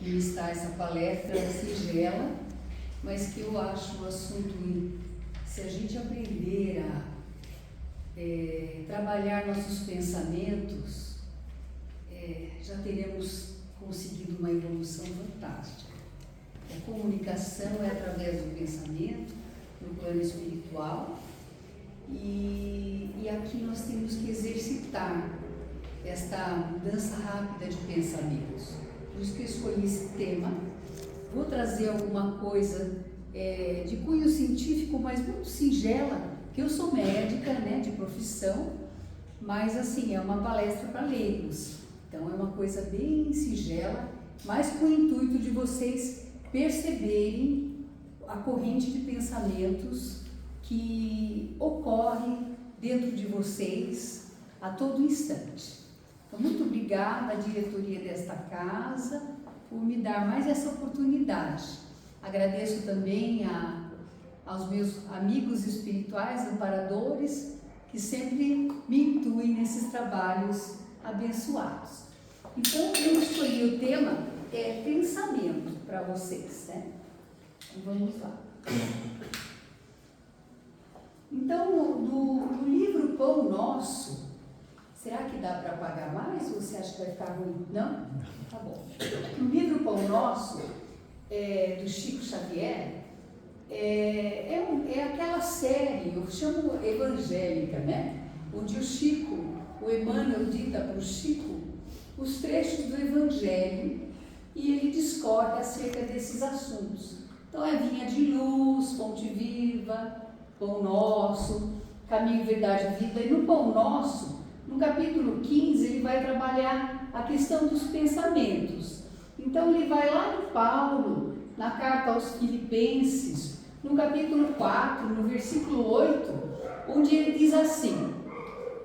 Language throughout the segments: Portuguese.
ministrar essa palestra singela, mas que eu acho um assunto, se a gente aprender a trabalhar nossos pensamentos, já teremos conseguido uma evolução fantástica. A comunicação é através do pensamento, no plano espiritual, e aqui nós temos que exercitar esta mudança rápida de pensamentos. Por isso que eu escolhi esse tema. Vou trazer alguma coisa de cunho científico, mas muito singela, que eu sou médica, né, de profissão, mas assim, é uma palestra para leigos. Então é uma coisa bem singela, mas com o intuito de vocês perceberem a corrente de pensamentos que ocorre dentro de vocês a todo instante. Então, muito obrigada à diretoria desta casa por me dar mais essa oportunidade. Agradeço também aos meus amigos espirituais, amparadores, que sempre me intuem nesses trabalhos abençoados. Então, eu escolhi o tema pensamento para vocês, né? Então, vamos lá. Então, no livro Pão Nosso, será que dá para apagar mais ou você acha que vai ficar ruim? Não? Tá bom. No livro Pão Nosso, do Chico Xavier, é aquela série, eu chamo evangélica, né? Onde o Emmanuel dita para o Chico os trechos do Evangelho e ele discorre acerca desses assuntos. Então é Vinha de Luz, Fonte Viva, Pão Nosso, Caminho, Verdade e Vida. E no Pão Nosso, no capítulo 15, ele vai trabalhar a questão dos pensamentos. Então ele vai lá em Paulo, na carta aos Filipenses, no capítulo 4, no versículo 8, onde ele diz assim: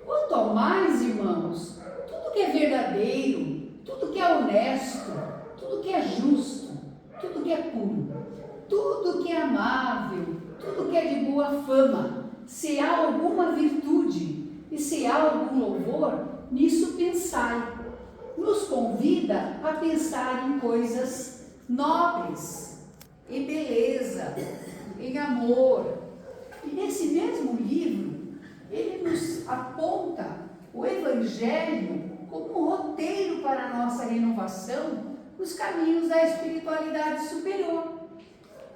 quanto ao mais, irmãos, tudo que é verdadeiro, tudo que é honesto, tudo que é justo, tudo que é puro, tudo que é amável, tudo que é de boa fama, se há alguma virtude e se há algum louvor, nisso pensai. Nos convida a pensar em coisas nobres, em beleza, em amor. E nesse mesmo livro, ele nos aponta o Evangelho como um roteiro para a nossa renovação nos caminhos da espiritualidade superior.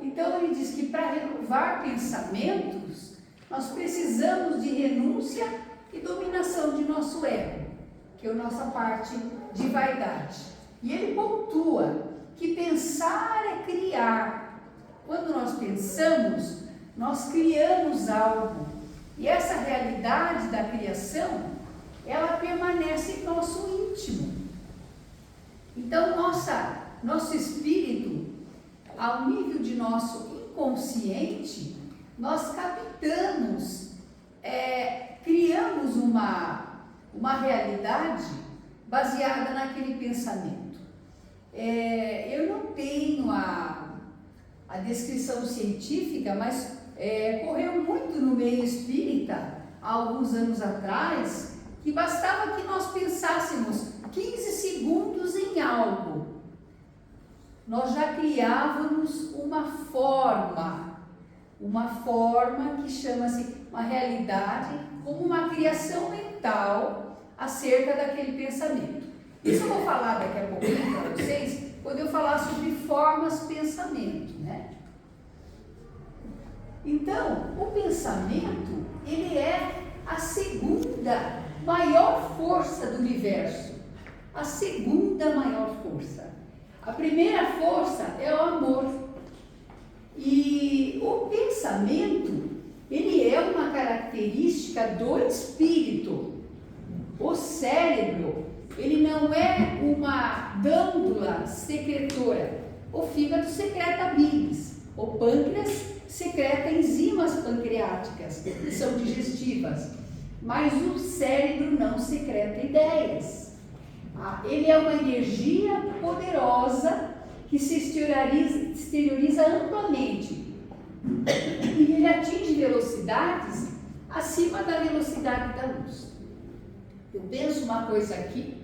Então ele diz que para renovar pensamentos, nós precisamos de renúncia e dominação de nosso ego, que é a nossa parte de vaidade. E ele pontua que pensar é criar. Quando nós pensamos, nós criamos algo. E essa realidade da criação, ela permanece em nosso íntimo. Então, nosso espírito, ao nível de nosso inconsciente, nós captamos, criamos uma realidade baseada naquele pensamento. Eu não tenho a descrição científica, mas correu muito no meio espírita, há alguns anos atrás, que bastava que nós pensássemos 15 segundos em algo. Nós já criávamos uma forma que chama-se uma realidade, como uma criação mental acerca daquele pensamento. Isso eu vou falar daqui a pouquinho para vocês, quando eu falar sobre formas pensamento, né? Então, o pensamento, ele é a segunda maior força do universo. A segunda maior força. A primeira força é o amor. E o pensamento, ele é uma característica do espírito. O cérebro, ele não é uma glândula secretora. O fígado secreta bilis. O pâncreas secreta enzimas pancreáticas, que são digestivas. Mas o cérebro não secreta ideias. Ele é uma energia poderosa que se exterioriza amplamente. E ele atinge velocidades acima da velocidade da luz. Eu penso uma coisa aqui,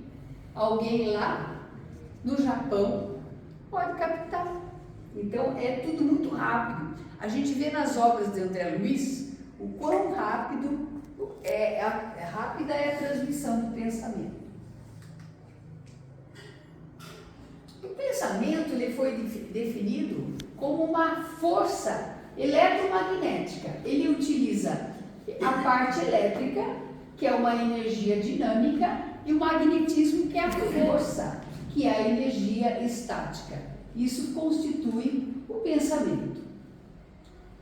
alguém lá no Japão, pode captar. Então é tudo muito rápido. A gente vê nas obras de André Luiz o quão rápida é a transmissão do pensamento. O pensamento ele foi definido como uma força eletromagnética. Ele utiliza a parte elétrica, que é uma energia dinâmica, e o magnetismo, que é a força, que é a energia estática. Isso constitui o pensamento.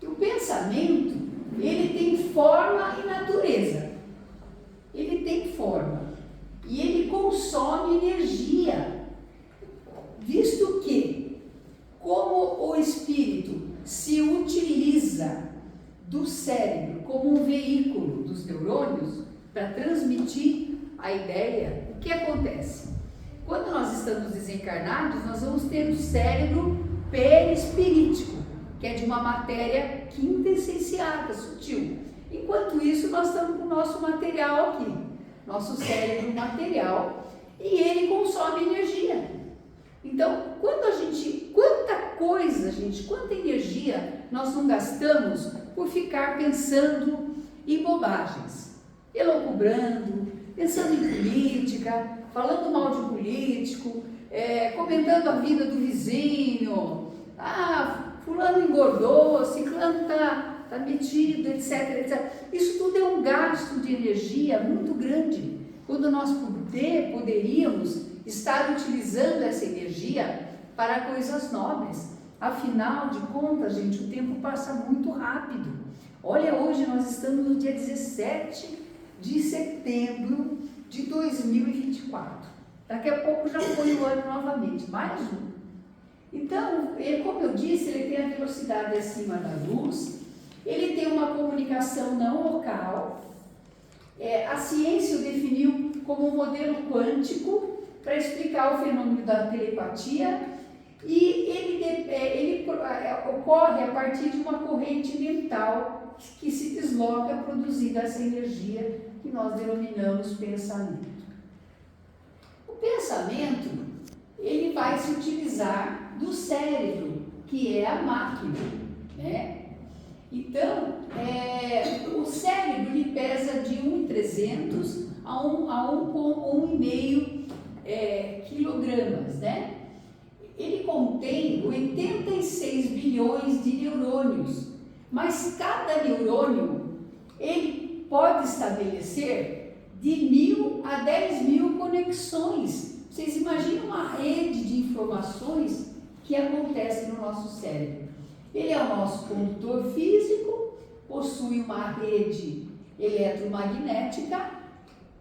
E o pensamento, ele tem forma e natureza. Ele tem forma. E ele consome energia. Visto que, como o espírito se utiliza do cérebro como um veículo dos neurônios para transmitir a ideia, o que acontece? Quando nós estamos desencarnados, nós vamos ter o cérebro perispirítico, que é de uma matéria quintessenciada, sutil. Enquanto isso, nós estamos com o nosso material aqui, nosso cérebro material, e ele consome energia. Então, quanta energia nós não gastamos por ficar pensando em bobagens, elucubrando, pensando em política, falando mal de político, comentando a vida do vizinho, fulano engordou, ciclano está metido, etc, etc. Isso tudo é um gasto de energia muito grande, quando nós poderíamos estar utilizando essa energia para coisas nobres. Afinal de contas, gente, o tempo passa muito rápido. Olha, hoje nós estamos no dia 17 de setembro de 2024. Daqui a pouco já foi o ano novamente, mais um. Então, como eu disse, ele tem a velocidade acima da luz, ele tem uma comunicação não local. A ciência o definiu como um modelo quântico para explicar o fenômeno da telepatia, e ele ocorre a partir de uma corrente mental que se desloca produzindo essa energia que nós denominamos pensamento. O pensamento, ele vai se utilizar do cérebro, que é a máquina, né? Então, o cérebro ele pesa de 1.300 a 1,5 quilogramas, né? Ele contém 86 bilhões de neurônios, mas cada neurônio ele pode estabelecer de 1.000 a 10.000 conexões. Vocês imaginam uma rede de informações que acontece no nosso cérebro. Ele é o nosso condutor físico, possui uma rede eletromagnética,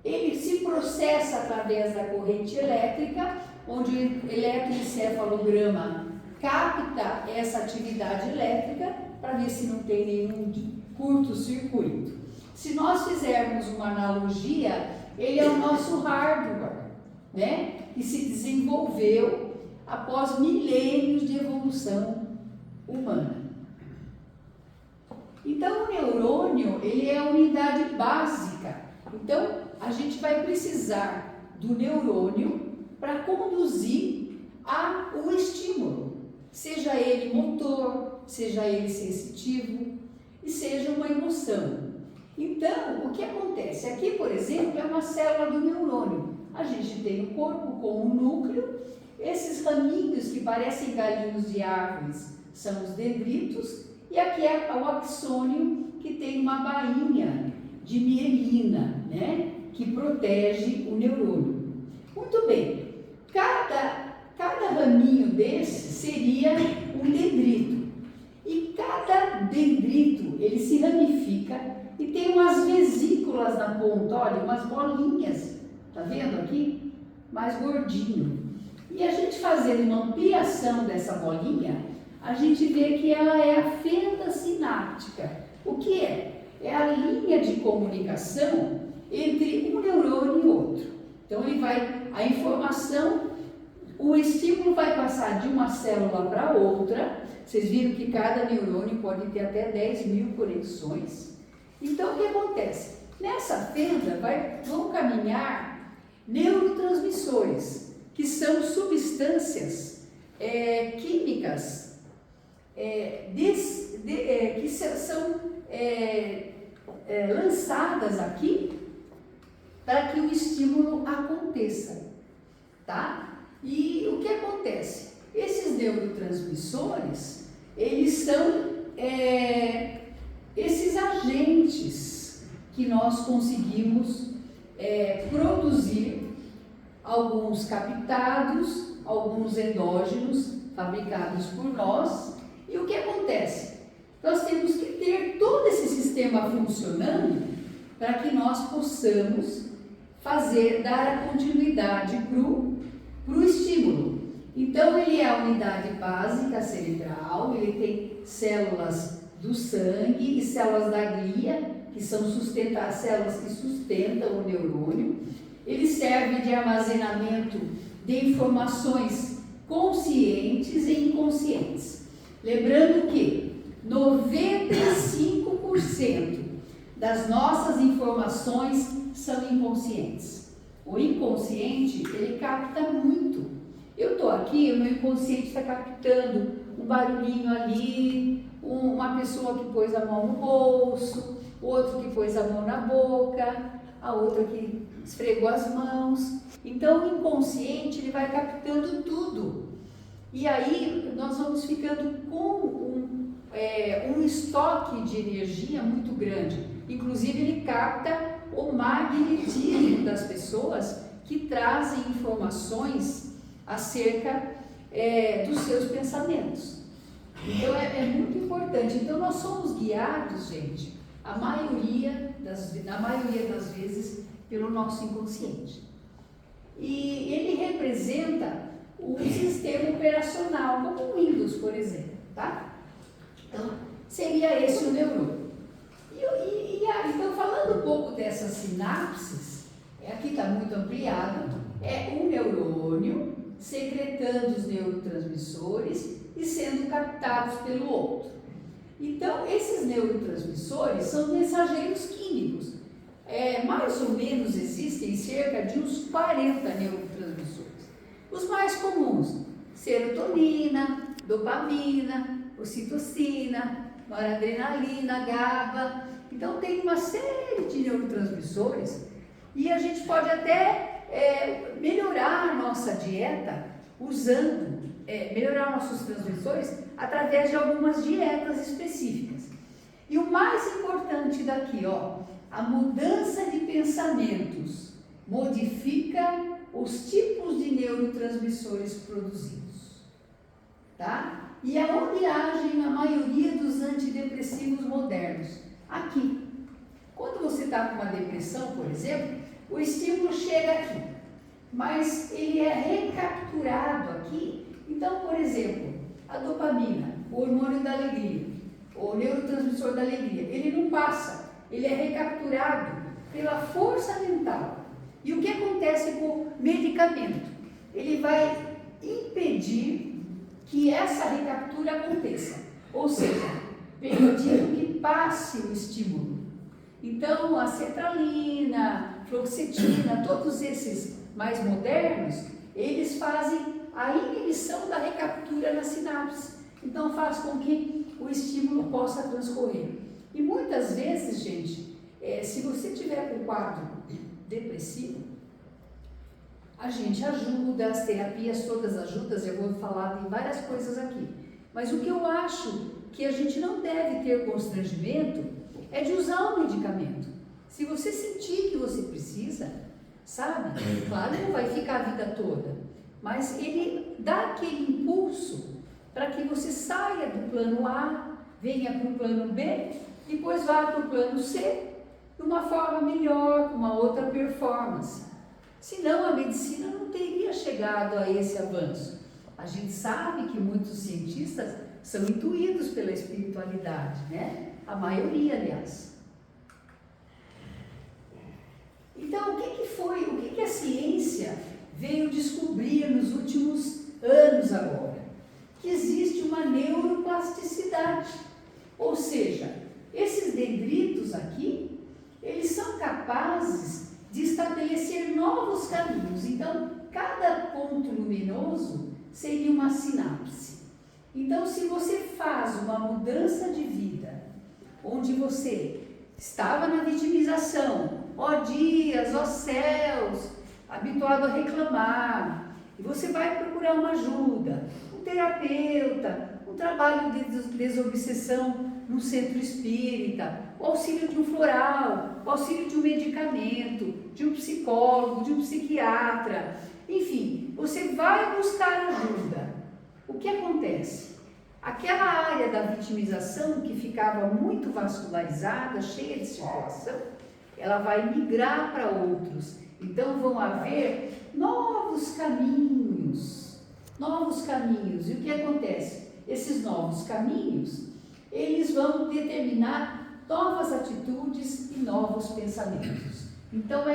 ele se processa através da corrente elétrica, onde o eletroencefalograma capta essa atividade elétrica para ver se não tem nenhum curto-circuito. Se nós fizermos uma analogia, ele é o nosso hardware, né? Que se desenvolveu após milênios de evolução humana. Então, o neurônio, ele é a unidade básica. Então, a gente vai precisar do neurônio para conduzir o estímulo, seja ele motor, seja ele sensitivo e seja uma emoção. Então, o que acontece? Aqui, por exemplo, é uma célula do neurônio. A gente tem o corpo com o núcleo, esses raminhos que parecem galinhos de árvores são os dendritos, e aqui é o axônio, que tem uma bainha de mielina, né, que protege o neurônio. Muito bem, cada raminho desse seria um dendrito, e cada dendrito ele se ramifica e tem umas vesículas na ponta, olha, umas bolinhas, tá vendo aqui? Mais gordinho. E a gente fazendo uma ampliação dessa bolinha, a gente vê que ela é a fenda sináptica. O que é? É a linha de comunicação entre um neurônio e outro. Então, a informação, o estímulo vai passar de uma célula para outra. Vocês viram que cada neurônio pode ter até 10.000 conexões. Então, o que acontece? Nessa fenda vão caminhar neurotransmissores, que são substâncias químicas que são lançadas aqui para que o estímulo aconteça, tá? E o que acontece? Esses neurotransmissores, eles são esses agentes que nós conseguimos produzir, alguns captados, alguns endógenos, fabricados por nós. E o que acontece? Nós temos que ter todo esse sistema funcionando para que nós possamos dar a continuidade para o estímulo. Então, ele é a unidade básica cerebral, ele tem células do sangue e células da glia, que são células que sustentam o neurônio. Ele serve de armazenamento de informações conscientes e inconscientes. Lembrando que 95% das nossas informações são inconscientes. O inconsciente, ele capta muito. Eu estou aqui, o meu inconsciente está captando um barulhinho ali, uma pessoa que pôs a mão no bolso, outro que pôs a mão na boca, a outra que esfregou as mãos. Então, o inconsciente, ele vai captando tudo. E aí, nós vamos ficando com um estoque de energia muito grande. Inclusive, ele capta o magnetismo das pessoas que trazem informações acerca dos seus pensamentos. Então, é muito importante. Então, nós somos guiados, gente, na maioria das vezes, pelo nosso inconsciente. E ele representa o sistema operacional, como o Windows, por exemplo, tá? Então, seria esse o neurônio. Então, falando um pouco dessas sinapses, aqui está muito ampliado, é um neurônio secretando os neurotransmissores e sendo captados pelo outro. Então, esses neurotransmissores são mensageiros químicos. Mais ou menos existem cerca de uns 40 neurotransmissores. Os mais comuns, serotonina, dopamina, ocitocina, noradrenalina, GABA. Então, tem uma série de neurotransmissores e a gente pode até melhorar a nossa dieta melhorar nossos transmissores através de algumas dietas específicas. E o mais importante daqui, a mudança de pensamentos modifica os tipos de neurotransmissores produzidos, tá? E aonde agem a maioria dos antidepressivos modernos? Aqui. Quando você está com uma depressão, por exemplo, o estímulo chega aqui, mas ele é recapturado aqui. Então, por exemplo, a dopamina, o hormônio da alegria, o neurotransmissor da alegria, ele não passa, ele é recapturado pela força mental. E o que acontece com o medicamento? Ele vai impedir que essa recaptura aconteça, ou seja, permitindo que passe o estímulo. Então, a sertralina, fluoxetina, todos esses mais modernos, eles fazem a inibição da recaptura na sinapse. Então, faz com que o estímulo possa transcorrer. E muitas vezes, gente, se você tiver com quadro depressivo, a gente ajuda, as terapias todas ajudam, eu vou falar de várias coisas aqui. Mas o que eu acho que a gente não deve ter constrangimento é de usar o medicamento. Se você sentir que você precisa, sabe? Claro, não vai ficar a vida toda, mas ele dá aquele impulso para que você saia do plano A, venha para o plano B, depois vá para o plano C, de uma forma melhor, com uma outra performance. Senão a medicina não teria chegado a esse avanço. A gente sabe que muitos cientistas são intuídos pela espiritualidade, né? A maioria, aliás. Então, o que a ciência veio descobrir nos últimos anos agora? Que existe uma neuroplasticidade. Ou seja, esses dendritos aqui, eles são capazes de estabelecer novos caminhos. Então, cada ponto luminoso seria uma sinapse. Então, se você faz uma mudança de vida, onde você estava na vitimização, ó dias, ó céus, habituado a reclamar, e você vai procurar uma ajuda, um terapeuta, um trabalho de desobsessão num centro espírita, o auxílio de um floral, o auxílio de um medicamento, de um psicólogo, de um psiquiatra, enfim, você vai buscar ajuda. O que acontece? Aquela área da vitimização que ficava muito vascularizada, cheia de circulação, ela vai migrar para outros. Então vão haver novos caminhos. E o que acontece? Esses novos caminhos, eles vão determinar novas atitudes e novos pensamentos. Então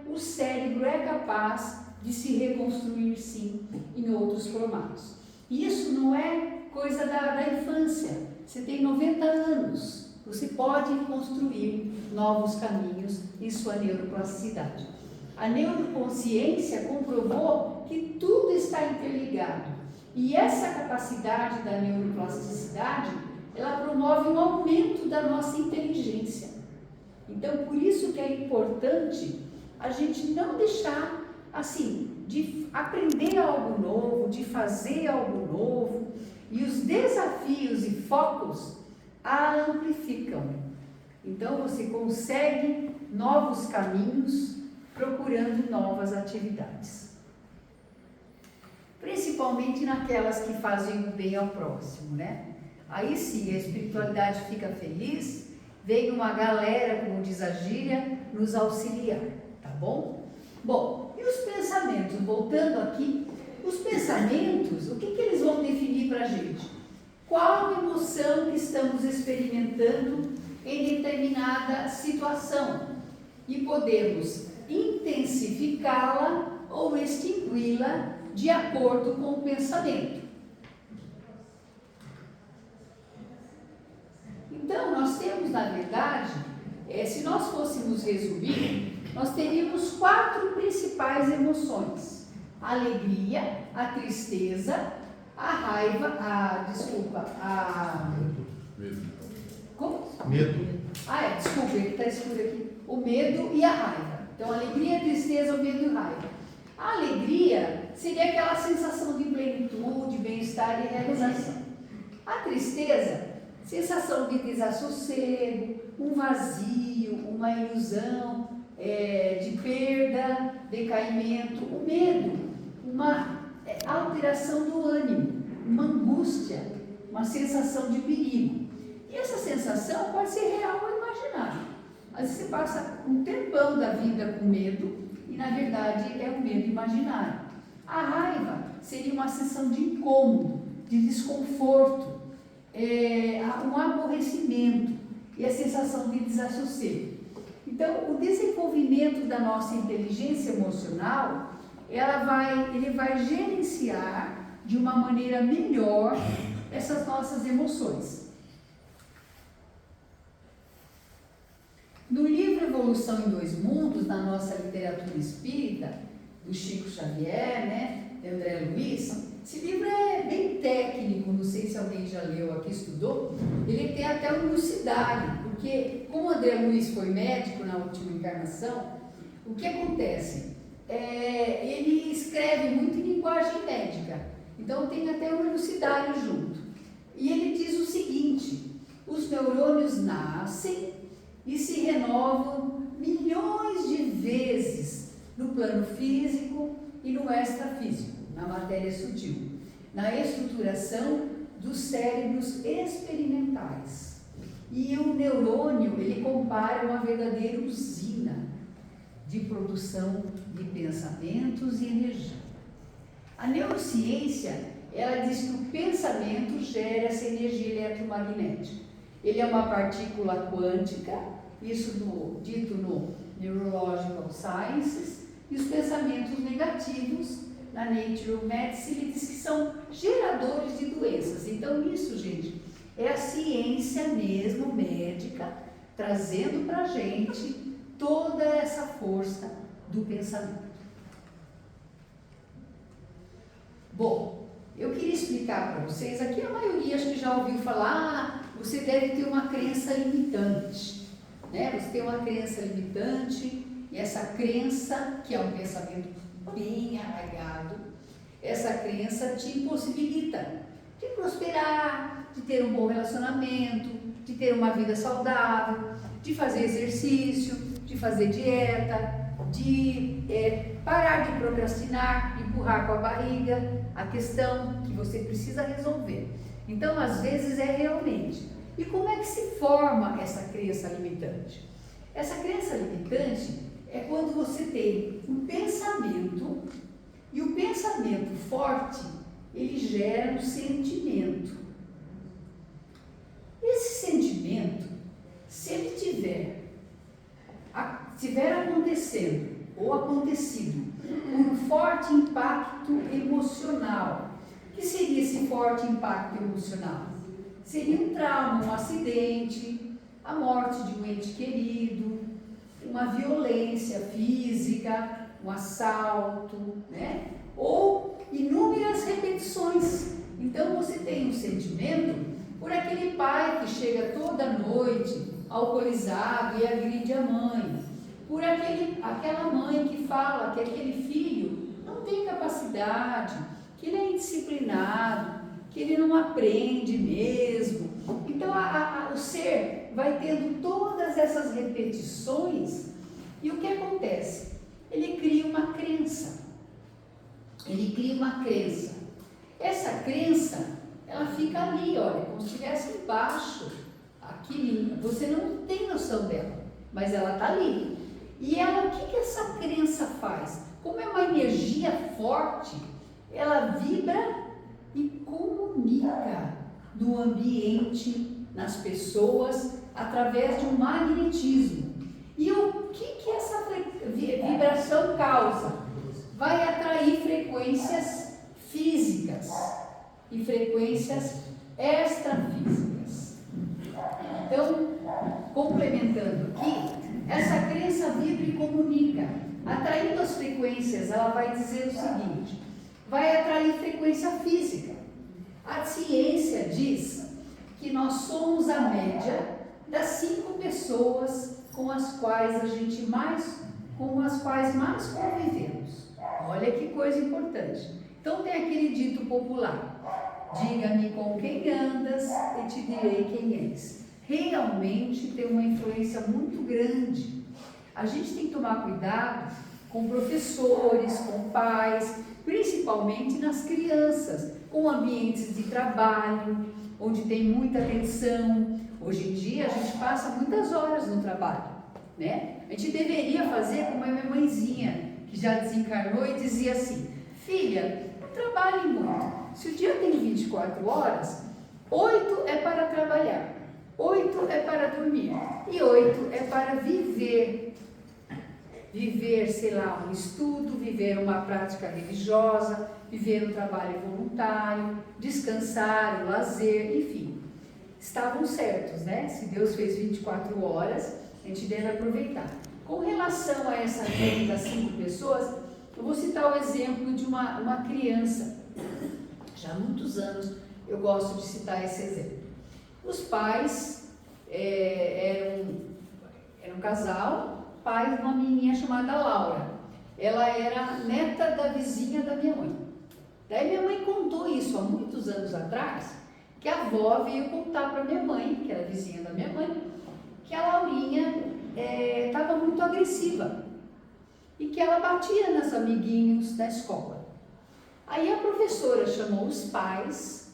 o cérebro é capaz de se reconstruir, sim, em outros formatos. Isso não é coisa da infância. Você tem 90 anos, você pode construir novos caminhos em sua neuroplasticidade. A neuroconsciência comprovou que tudo está interligado. E essa capacidade da neuroplasticidade, ela promove um aumento da nossa inteligência. Então, por isso que é importante a gente não deixar, assim, de aprender algo novo, de fazer algo novo, e os desafios e focos a amplificam. Então, você consegue novos caminhos procurando novas atividades. Principalmente naquelas que fazem o bem ao próximo, né? Aí sim, a espiritualidade fica feliz, vem uma galera, como diz a gíria, nos auxiliar, tá bom? Bom, e os pensamentos? Voltando aqui, os pensamentos, o que eles vão definir para a gente? Qual emoção que estamos experimentando em determinada situação? E podemos intensificá-la ou extingui-la de acordo com o pensamento. Então, nós temos, na verdade, se nós fôssemos resumir, nós teríamos 4 principais emoções: a alegria, a tristeza, a raiva, Medo. Como? Medo. Desculpa, que está escuro aqui. O medo e a raiva. Então, a alegria, a tristeza, o medo e a raiva. A alegria seria aquela sensação de plenitude, bem-estar e realização. A tristeza, sensação de desassossego, um vazio, uma ilusão, de perda, decaimento. O medo, uma alteração do ânimo, uma angústia, uma sensação de perigo. E essa sensação pode ser real ou imaginária. Às vezes você passa um tempão da vida com medo e, na verdade, é um medo imaginário. A raiva seria uma sensação de incômodo, de desconforto, um aborrecimento e a sensação de desassossego. Então, o desenvolvimento da nossa inteligência emocional, ele vai gerenciar de uma maneira melhor essas nossas emoções. No livro Evolução em Dois Mundos, na nossa literatura espírita, do Chico Xavier, né, de André Luiz, esse livro é bem técnico, não sei se alguém já leu aqui, estudou. Ele tem até um lucidário, porque como André Luiz foi médico na última encarnação, o que acontece? Ele escreve muito em linguagem médica, então tem até um lucidário junto. E ele diz o seguinte: os neurônios nascem e se renovam milhões de vezes no plano físico e no extrafísico, na matéria sutil, na estruturação dos cérebros experimentais. E o neurônio, ele compara uma verdadeira usina de produção de pensamentos e energia. A neurociência, ela diz que o pensamento gera essa energia eletromagnética. Ele é uma partícula quântica, isso dito no Neurological Sciences, e os pensamentos negativos, na Nature Medicine, ele diz que são geradores de doenças. Então, isso, gente, é a ciência mesmo, médica, trazendo para a gente toda essa força do pensamento. Bom, eu queria explicar para vocês, aqui a maioria acho que já ouviu falar, você deve ter uma crença limitante, né? Você tem uma crença limitante, e essa crença, que é um pensamento bem arraigado, essa crença te impossibilita de prosperar, de ter um bom relacionamento, de ter uma vida saudável, de fazer exercício, de fazer dieta, de parar de procrastinar, de empurrar com a barriga a questão que você precisa resolver. Então, às vezes, é realmente. E como é que se forma essa crença limitante? Essa crença limitante é quando você tem um pensamento, e o pensamento forte, ele gera um sentimento. Esse sentimento, se ele tiver acontecendo ou acontecido com um forte impacto emocional, o que seria esse forte impacto emocional? Seria um trauma, um acidente, a morte de um ente querido, uma violência física, um assalto, né? Ou inúmeras repetições. Então você tem um sentimento por aquele pai que chega toda noite alcoolizado e agride a mãe, por aquela mãe que fala que aquele filho não tem capacidade, que ele é indisciplinado, que ele não aprende mesmo. Então o ser vai tendo todas essas repetições, e o que acontece? Ele cria uma crença. Essa crença, ela fica ali, olha, como se estivesse embaixo, aqui, você não tem noção dela, mas ela está ali. E ela, o que essa crença faz? Como é uma energia forte, ela vibra e comunica no ambiente, nas pessoas, através de um magnetismo. E o que essa vibração causa? Vai atrair frequências físicas e frequências extrafísicas. Então, complementando aqui, essa crença vibra e comunica. Atraindo as frequências, ela vai dizer o seguinte: vai atrair frequência física. A ciência diz que nós somos a média das 5 pessoas com as quais mais convivemos. Olha que coisa importante. Então tem aquele dito popular: diga-me com quem andas e te direi quem és. Realmente tem uma influência muito grande. A gente tem que tomar cuidado com professores, com pais, principalmente nas crianças, com ambientes de trabalho, onde tem muita tensão. Hoje em dia a gente passa muitas horas no trabalho, né? A gente deveria fazer como a minha mãezinha, que já desencarnou, e dizia assim: filha, não trabalhe muito. Se o dia tem 24 horas, 8 é para trabalhar, 8 é para dormir e 8 é para viver. Viver, sei lá, um estudo, viver uma prática religiosa, viver um trabalho voluntário, descansar, o lazer, enfim. Estavam certos, né? Se Deus fez 24 horas, a gente deve aproveitar. Com relação a essa regra das 5 pessoas, eu vou citar o exemplo de uma criança. Já há muitos anos eu gosto de citar esse exemplo. Os pais eram um casal, pai de uma menininha chamada Laura. Ela era neta da vizinha da minha mãe. Daí minha mãe contou isso há muitos anos atrás, que a avó veio contar para minha mãe, que era vizinha da minha mãe, que a Laurinha estava muito agressiva e que ela batia nos amiguinhos da escola. Aí a professora chamou os pais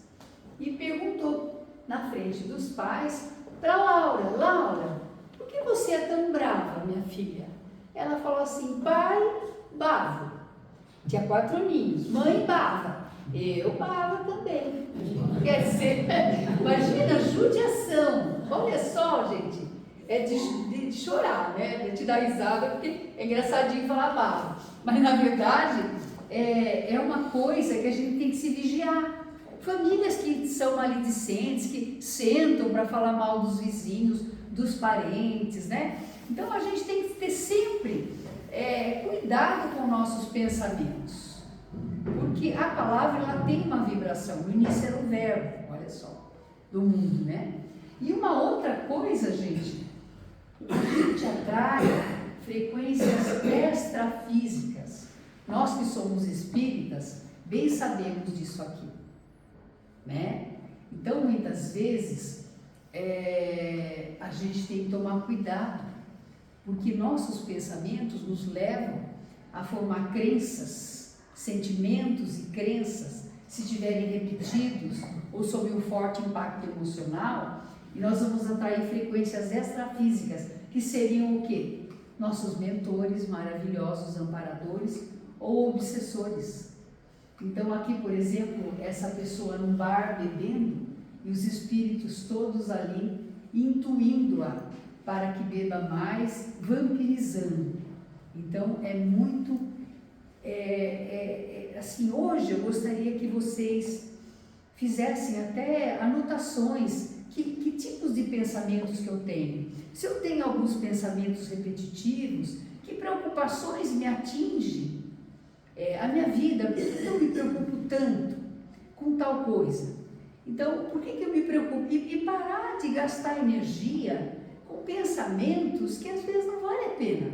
e perguntou na frente dos pais para Laura: Laura, por que você é tão brava, minha filha? Ela falou assim: pai, bavo. Tinha 4 aninhos. Mãe, bava. Eu bava também. Quer dizer, imagina a judiação. Olha só, gente. É de chorar, né? De dar risada, porque é engraçadinho falar bava. Mas, na verdade, é uma coisa que a gente tem que se vigiar. Famílias que são maledicentes, que sentam para falar mal dos vizinhos, dos parentes, né? Então, a gente tem que ter sempre cuidado com nossos pensamentos. Porque a palavra, ela tem uma vibração. No início era o verbo, olha só, do mundo, né? E uma outra coisa, gente, a gente atrai frequências extrafísicas. Nós que somos espíritas, bem sabemos disso aqui, né? Então, muitas vezes, a gente tem que tomar cuidado, porque nossos pensamentos nos levam a formar crenças, sentimentos e crenças, se estiverem repetidos ou sob um forte impacto emocional, e nós vamos atrair frequências extrafísicas, que seriam o quê? Nossos mentores maravilhosos, amparadores ou obsessores. Então aqui, por exemplo, essa pessoa num bar bebendo e os espíritos todos ali intuindo-a para que beba mais, vampirizando. Então é muito, assim, hoje eu gostaria que vocês fizessem até anotações, que tipos de pensamentos que eu tenho. Se eu tenho alguns pensamentos repetitivos, que preocupações me atingem a minha vida, por que eu me preocupo tanto com tal coisa? Então, por que eu me preocupo? E parar de gastar energia com pensamentos que às vezes não vale a pena.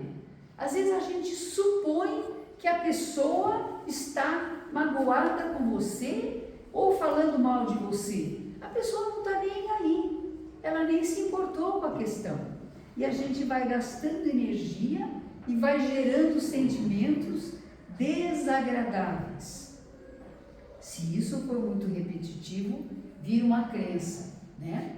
Às vezes a gente supõe que a pessoa está magoada com você ou falando mal de você. A pessoa não está nem aí, ela nem se importou com a questão. E a gente vai gastando energia e vai gerando sentimentos desagradáveis. Se isso for muito repetitivo, vira uma crença, né?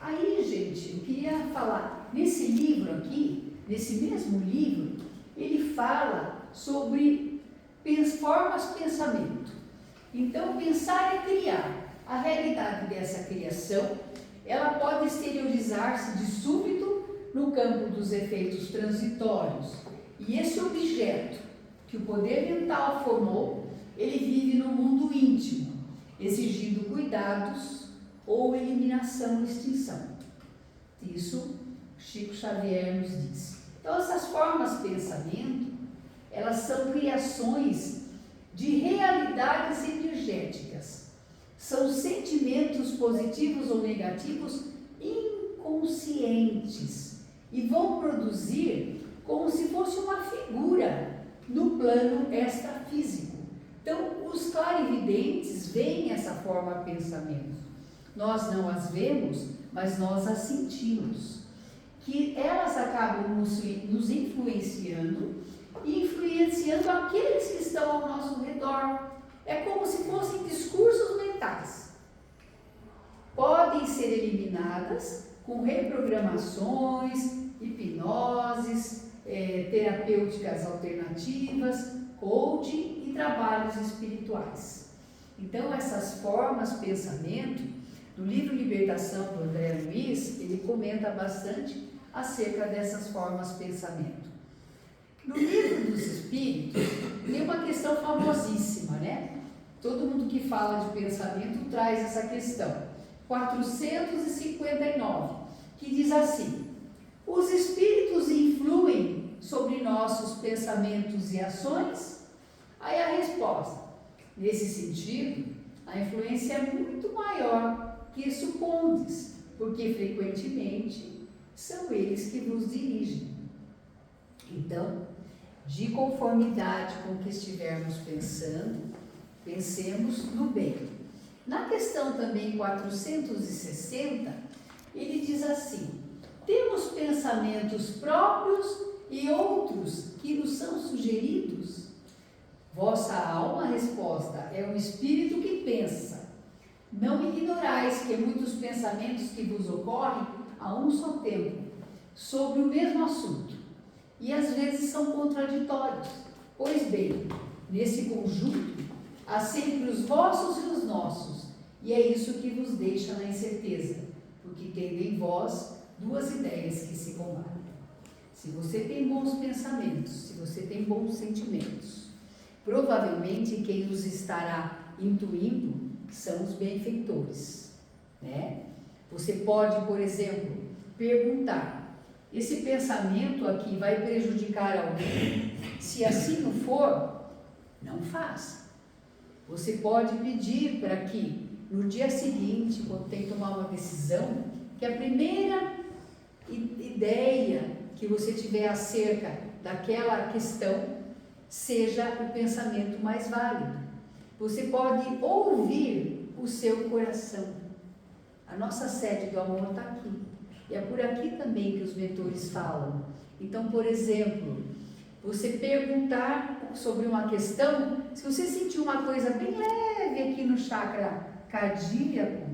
Aí, gente, eu queria falar, nesse livro aqui, nesse mesmo livro, ele fala sobre formas de pensamento. Então, pensar é criar. A realidade dessa criação, ela pode exteriorizar-se de súbito no campo dos efeitos transitórios. E esse objeto que o poder mental formou, ele vive no mundo íntimo, exigindo cuidados ou eliminação ou extinção. Isso Chico Xavier nos diz. Então, essas formas de pensamento, elas são criações de realidades energéticas. São sentimentos positivos ou negativos inconscientes e vão produzir como se fosse uma figura no plano extrafísico. Então, os clarividentes veem essa forma de pensamento. Nós não as vemos, mas nós as sentimos. Que elas acabam nos influenciando e influenciando aqueles que estão ao nosso redor. É como se fossem discursos mentais. Podem ser eliminadas com reprogramações, hipnoses, terapêuticas alternativas, coaching e trabalhos espirituais. Então, essas formas de pensamento, no livro Libertação do André Luiz, ele comenta bastante acerca dessas formas de pensamento. No livro dos Espíritos, tem uma questão famosíssima, né? Todo mundo que fala de pensamento traz essa questão. 459, que diz assim: os espíritos influem sobre nossos pensamentos e ações? Aí a resposta: nesse sentido, a influência é muito maior que supondes, porque frequentemente são eles que nos dirigem. Então, de conformidade com o que estivermos pensando, pensemos no bem. Na questão também 460, ele diz assim: temos pensamentos próprios e outros que nos são sugeridos? Vossa alma, a resposta, é um espírito que pensa. Não ignorais que muitos pensamentos que vos ocorrem a um só tempo, sobre o mesmo assunto, e às vezes são contraditórios. Pois bem, nesse conjunto, há sempre os vossos e os nossos, e é isso que vos deixa na incerteza, porque tendo em vós duas ideias que se combatem. Se você tem bons pensamentos, se você tem bons sentimentos, provavelmente quem os estará intuindo são os benfeitores, né? Você pode, por exemplo, perguntar: esse pensamento aqui vai prejudicar alguém? Se assim não for, não faça. Você pode pedir para que no dia seguinte, quando tem que tomar uma decisão, que a primeira ideia que você tiver acerca daquela questão seja o pensamento mais válido. Você pode ouvir o seu coração. A nossa sede do amor está aqui. E é por aqui também que os mentores falam. Então, por exemplo, você perguntar sobre uma questão, se você sentir uma coisa bem leve aqui no chakra cardíaco,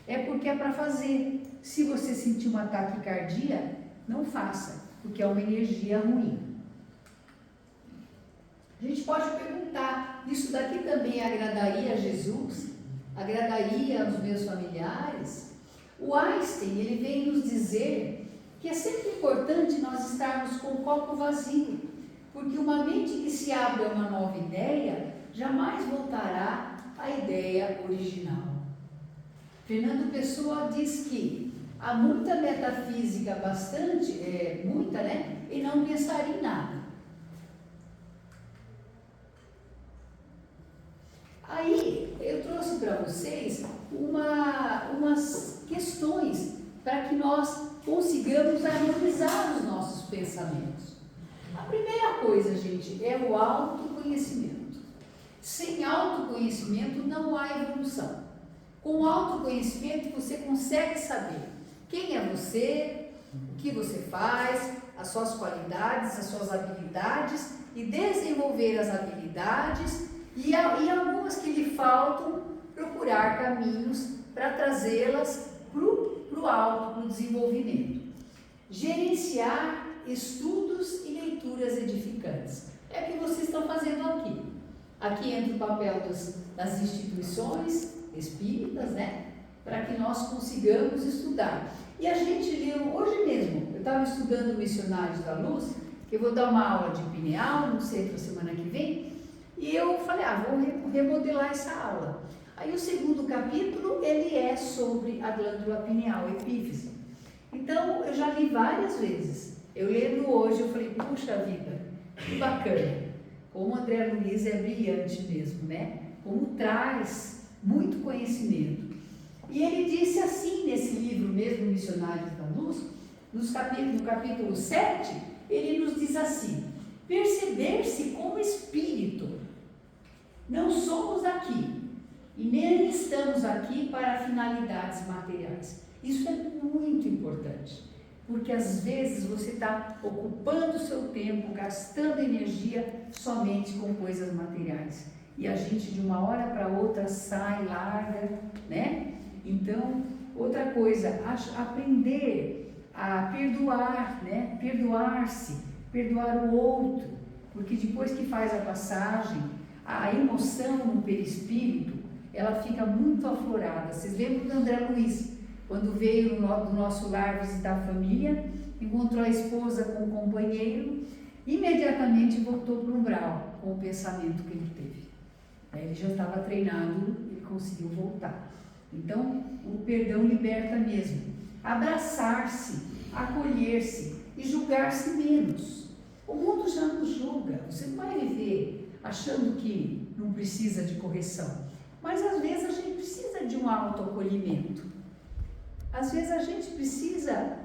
é porque é para fazer. Se você sentir uma taquicardia, não faça, porque é uma energia ruim. A gente pode perguntar, isso daqui também agradaria a Jesus? Agradaria aos meus familiares? O Einstein, ele vem nos dizer que é sempre importante nós estarmos com o copo vazio, porque uma mente que se abre a uma nova ideia, jamais voltará à ideia original. Fernando Pessoa diz que há muita metafísica, muita, né? E não pensar em nada. Aí, eu trouxe para vocês umas questões para que nós consigamos harmonizar os nossos pensamentos. A primeira coisa, gente, é o autoconhecimento. Sem autoconhecimento não há evolução. Com autoconhecimento você consegue saber quem é você, o que você faz, as suas qualidades, as suas habilidades e desenvolver as habilidades e algumas que lhe faltam, procurar caminhos para trazê-las para o alto, para o desenvolvimento. Gerenciar estudos e leituras edificantes. É o que vocês estão fazendo aqui. Aqui entra o papel das instituições espíritas, né? Para que nós consigamos estudar. E a gente leu, hoje mesmo, eu estava estudando Missionários da Luz, que eu vou dar uma aula de pineal, não sei, para a semana que vem, e eu falei, vou remodelar essa aula. Aí o segundo capítulo, ele é sobre a glândula pineal, epífise. Então, eu já li várias vezes. Eu lendo hoje, eu falei, puxa vida, que bacana. Como o André Luiz é brilhante mesmo, né? Como traz muito conhecimento. E ele disse assim, nesse livro mesmo, Missionários da Luz, no capítulo 7, ele nos diz assim, perceber-se como espírito. Não somos aqui e nem estamos aqui para finalidades materiais. Isso é muito importante, porque às vezes você está ocupando o seu tempo, gastando energia somente com coisas materiais. E a gente de uma hora para outra sai, larga, né? Então, outra coisa, aprender a perdoar, né? Perdoar-se, perdoar o outro, porque depois que faz a passagem, a emoção no perispírito, ela fica muito aflorada. Vocês lembram do André Luiz, quando veio do nosso lar visitar a família, encontrou a esposa com o companheiro, imediatamente voltou para o umbral com o pensamento que ele teve. Aí ele já estava treinado, ele conseguiu voltar. Então, o perdão liberta mesmo. Abraçar-se, acolher-se e julgar-se menos. O mundo já nos julga. Você não vai viver achando que não precisa de correção. Mas às vezes a gente precisa de um autoacolhimento. Às vezes a gente precisa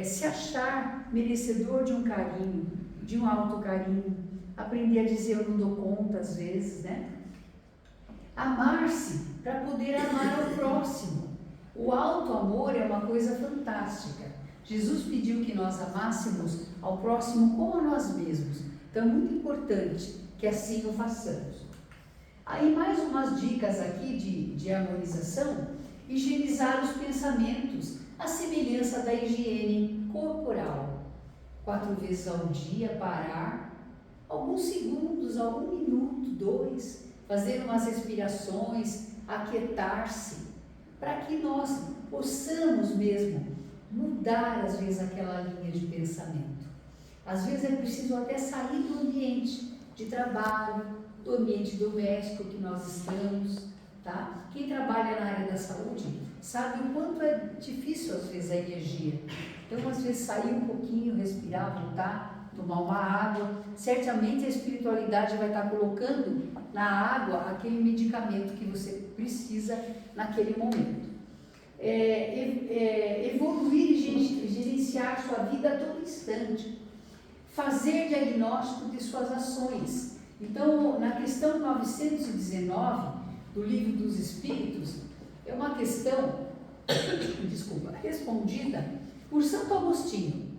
se achar merecedor de um carinho, de um autocarinho. Aprender a dizer eu não dou conta às vezes, né? Amar-se para poder amar ao próximo. O auto-amor é uma coisa fantástica. Jesus pediu que nós amássemos ao próximo como a nós mesmos. Então é muito importante que assim o façamos. Aí mais umas dicas aqui de harmonização. Higienizar os pensamentos, a semelhança da higiene corporal. 4 vezes ao dia, parar, alguns segundos, algum minuto, 2, fazer umas respirações, aquietar-se, para que nós possamos mesmo mudar, às vezes, aquela linha de pensamento. Às vezes é preciso até sair do ambiente de trabalho, do ambiente doméstico que nós estamos, tá? Quem trabalha na área da saúde sabe o quanto é difícil, às vezes, a energia. Então, às vezes, sair um pouquinho, respirar, voltar, tomar uma água. Certamente a espiritualidade vai estar colocando na água aquele medicamento que você precisa naquele momento. Evoluir e gerenciar sua vida a todo instante. Fazer diagnóstico de suas ações. Então, na questão 919 do Livro dos Espíritos, é uma questão, respondida por Santo Agostinho.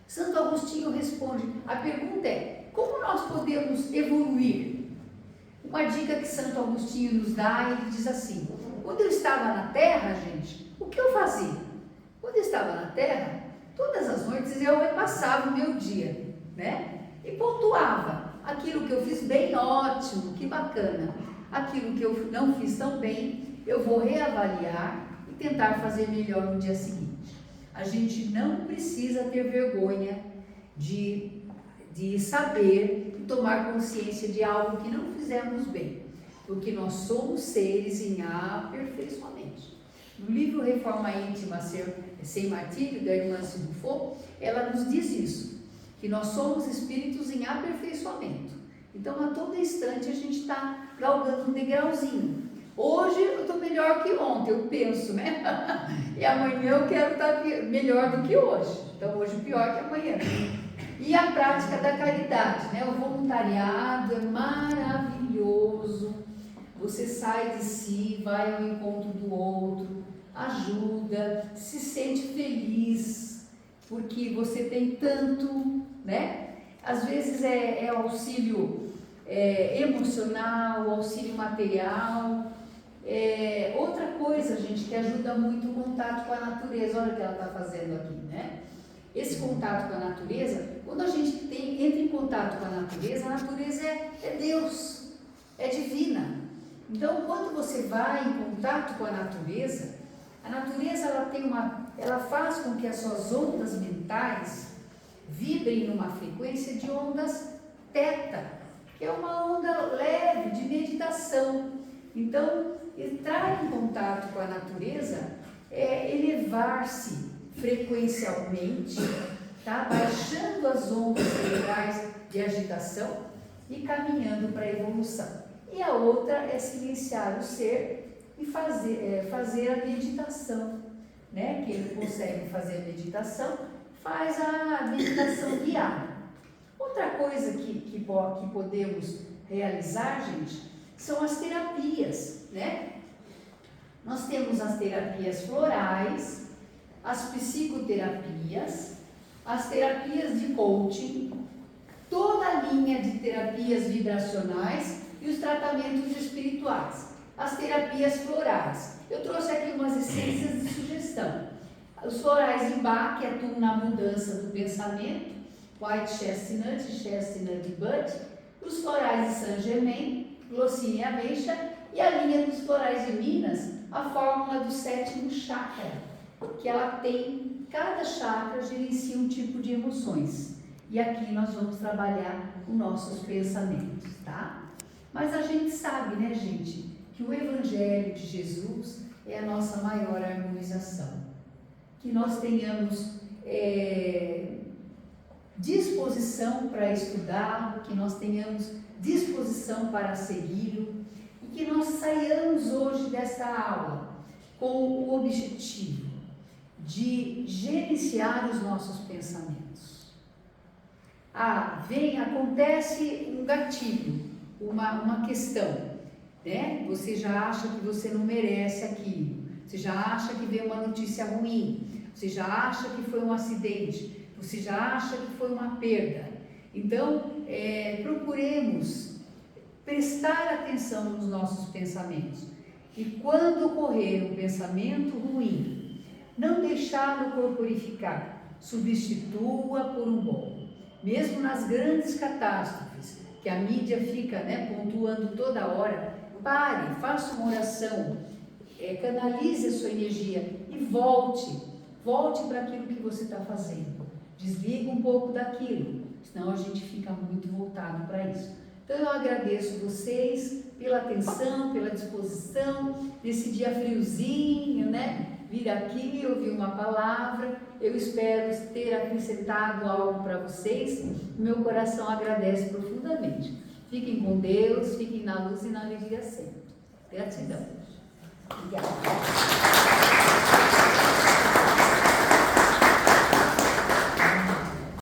Santo Agostinho responde, a pergunta é, como nós podemos evoluir? Uma dica que Santo Agostinho nos dá, ele diz assim, quando eu estava na Terra, gente, o que eu fazia? Quando eu estava na Terra, todas as noites eu repassava o meu dia, né? E pontuava aquilo que eu fiz bem, ótimo, que bacana. Aquilo que eu não fiz tão bem, eu vou reavaliar e tentar fazer melhor no dia seguinte. A gente não precisa ter vergonha de saber e tomar consciência de algo que não fizemos bem, porque nós somos seres em aperfeiçoamento. No livro Reforma Íntima Sem Martírio, da irmã Sidufo, ela nos diz isso, que nós somos espíritos em aperfeiçoamento. Então, a todo instante, a gente está galgando um degrauzinho. Hoje eu estou melhor que ontem, eu penso, né? E amanhã eu quero estar melhor do que hoje. Então, hoje pior que amanhã. E a prática da caridade, né? O voluntariado é maravilhoso. Você sai de si, vai ao encontro do outro, ajuda, se sente feliz, porque você tem tanto, né? Às vezes é auxílio emocional, auxílio material. Outra coisa, gente, que ajuda muito o contato com a natureza. Olha o que ela está fazendo aqui, né? Esse contato com a natureza, quando a gente entra em contato com a natureza é Deus, é divina. Então, quando você vai em contato com a natureza ela faz com que as suas ondas mentais vibrem numa frequência de ondas teta, que é uma onda leve de meditação. Então, entrar em contato com a natureza é elevar-se frequencialmente, tá? Baixando as ondas cerebrais de agitação e caminhando para a evolução. E a outra é silenciar o ser e fazer a meditação, né? Quem não consegue fazer a meditação, faz a meditação guiada. Outra coisa que podemos realizar, gente, são as terapias, né? Nós temos as terapias florais, as psicoterapias, as terapias de coaching, toda a linha de terapias vibracionais e os tratamentos espirituais. As terapias florais. Eu trouxe aqui umas essências de sugestão. Os florais de Bach, que atuam na mudança do pensamento, White Chestnut, Chestnut Bud, os florais de Saint-Germain, Glossina e Ameixa, e a linha dos florais de Minas, a fórmula do 7º chakra, que ela tem, cada chakra gerencia um tipo de emoções. E aqui nós vamos trabalhar os nossos pensamentos, tá? Mas a gente sabe, né, gente, que o Evangelho de Jesus é a nossa maior harmonização. Que nós tenhamos disposição para estudá-lo, que nós tenhamos disposição para segui-lo e que nós saiamos hoje desta aula com o objetivo de gerenciar os nossos pensamentos. Acontece um gatilho, uma questão, né? Você já acha que você não merece aquilo, você já acha que veio uma notícia ruim, você já acha que foi um acidente, você já acha que foi uma perda. Então, procuremos prestar atenção nos nossos pensamentos. E quando ocorrer um pensamento ruim, não deixá-lo corporificar, substitua por um bom. Mesmo nas grandes catástrofes, que a mídia fica, né, pontuando toda hora, pare, faça uma oração, canalize a sua energia e volte para aquilo que você está fazendo. Desliga um pouco daquilo, senão a gente fica muito voltado para isso. Então eu agradeço vocês pela atenção, pela disposição, nesse dia friozinho, né? vir aqui, ouvir uma palavra. Eu espero ter acrescentado algo para vocês. Meu coração agradece profundamente. Fiquem com Deus, fiquem na luz e na alegria sempre. Gratidão.